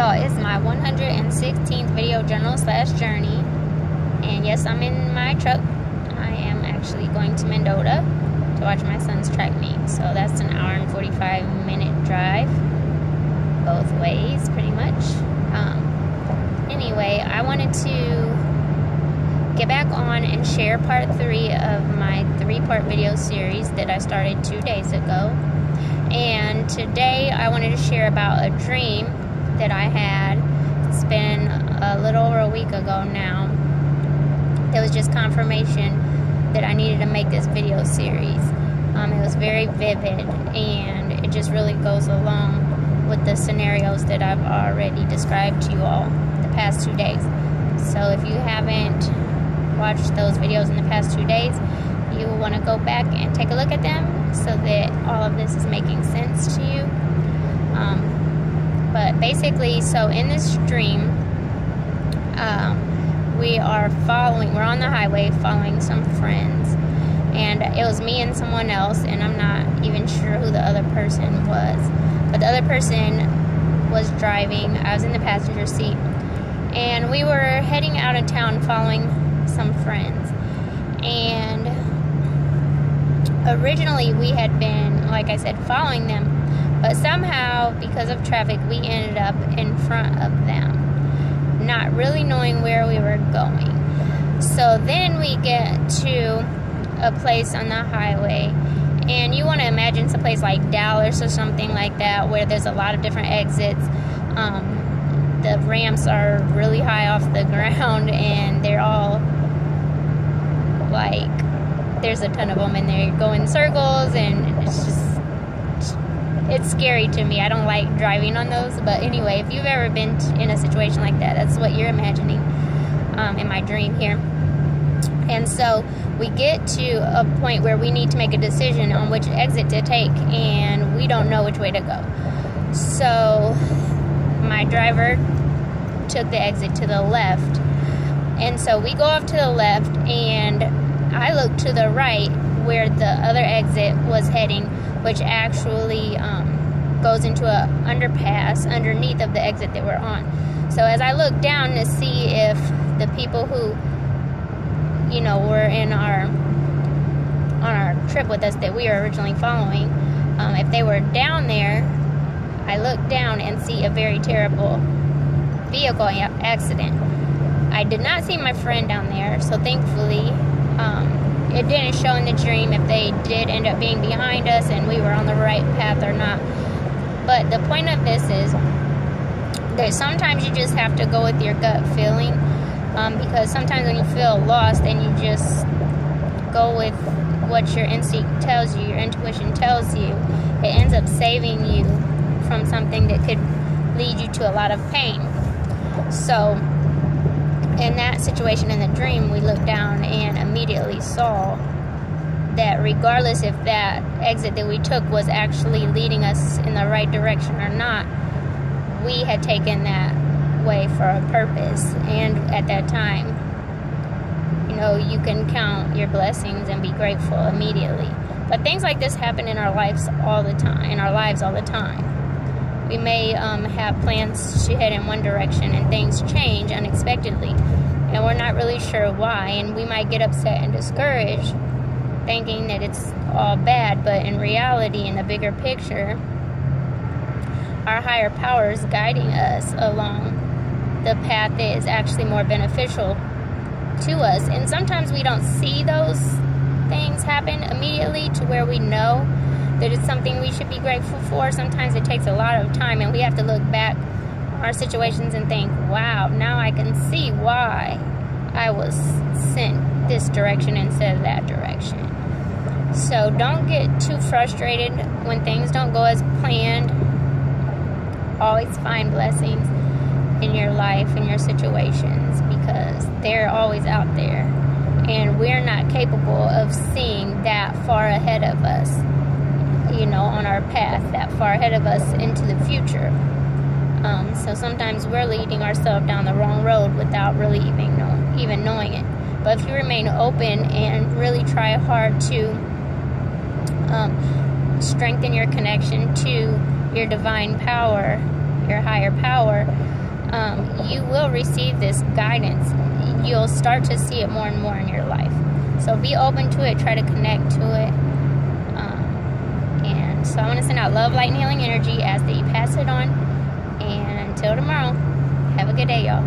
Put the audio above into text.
y'all, it's my 116th video journal / journey, and yes, I'm in my truck. I am actually going to Mendota to watch my son's track meet, so that's an hour and 45-minute drive both ways pretty much. Anyway, I wanted to get back on and share part 3 of my 3-part video series that I started 2 days ago. And today I wanted to share about a dream that I had. It's been a little over a week ago now. It was just confirmation that I needed to make this video series. It was very vivid, and it just really goes along with the scenarios that I've already described to you all the past 2 days. So if you haven't watched those videos in the past 2 days, you will want to go back and take a look at them so that all of this is making sense to you. But basically, so in this dream, we're on the highway following some friends, and it was me and someone else, and I'm not even sure who the other person was, but the other person was driving. I was in the passenger seat, and we were heading out of town following some friends. And originally we had been, like I said, following them, but somehow because of traffic we ended up in front of them, not really knowing where we were going. So then we get to a place on the highway, and you want to imagine some place like Dallas or something like that, where there's a lot of different exits. The ramps are really high off the ground, and they're all like, there's a ton of them, and they go in circles, and it's scary to me. I don't like driving on those, but anyway, if you've ever been in a situation like that, that's what you're imagining in my dream here. And so we get to a point where we need to make a decision on which exit to take, and we don't know which way to go. So my driver took the exit to the left, and so we go off to the left, and I look to the right where the other exit was heading, which actually goes into a underpass underneath of the exit that we're on. So as I look down to see if the people who, you know, were on our trip with us that we were originally following, if they were down there, I look down and see a very terrible vehicle accident. I did not see my friend down there, so thankfully it didn't show in the dream if they did end up being behind us and we were on the right path or not. But the point of this is that sometimes you just have to go with your gut feeling, because sometimes when you feel lost and you just go with what your instinct tells you, your intuition tells you, it ends up saving you from something that could lead you to a lot of pain. So in that situation in the dream, we looked down and immediately saw that regardless if that exit that we took was actually leading us in the right direction or not, we had taken that way for a purpose. And at that time, you know, you can count your blessings and be grateful immediately. But things like this happen in our lives all the time. We may have plans to head in one direction, and things change unexpectedly, and we're not really sure why, and we might get upset and discouraged thinking that it's all bad. But in reality, in the bigger picture, our higher power is guiding us along the path that is actually more beneficial to us. And sometimes we don't see those things happen immediately to where we know that it's something we should be grateful for. Sometimes it takes a lot of time, and we have to look back on our situations and think, wow, now I can see why I was sent this direction instead of that direction. So don't get too frustrated when things don't go as planned. Always find blessings in your life and your situations, because they're always out there, and we're not capable of seeing that far ahead of us, you know, on our path, that far ahead of us into the future. So sometimes we're leading ourselves down the wrong road without really even knowing it. But if you remain open and really try hard to strengthen your connection to your divine power, your higher power, you will receive this guidance. You'll start to see it more and more in your life. So be open to it. Try to connect to it. And so I want to send out love, light, and healing energy as that you pass it on. And until tomorrow, have a good day, y'all.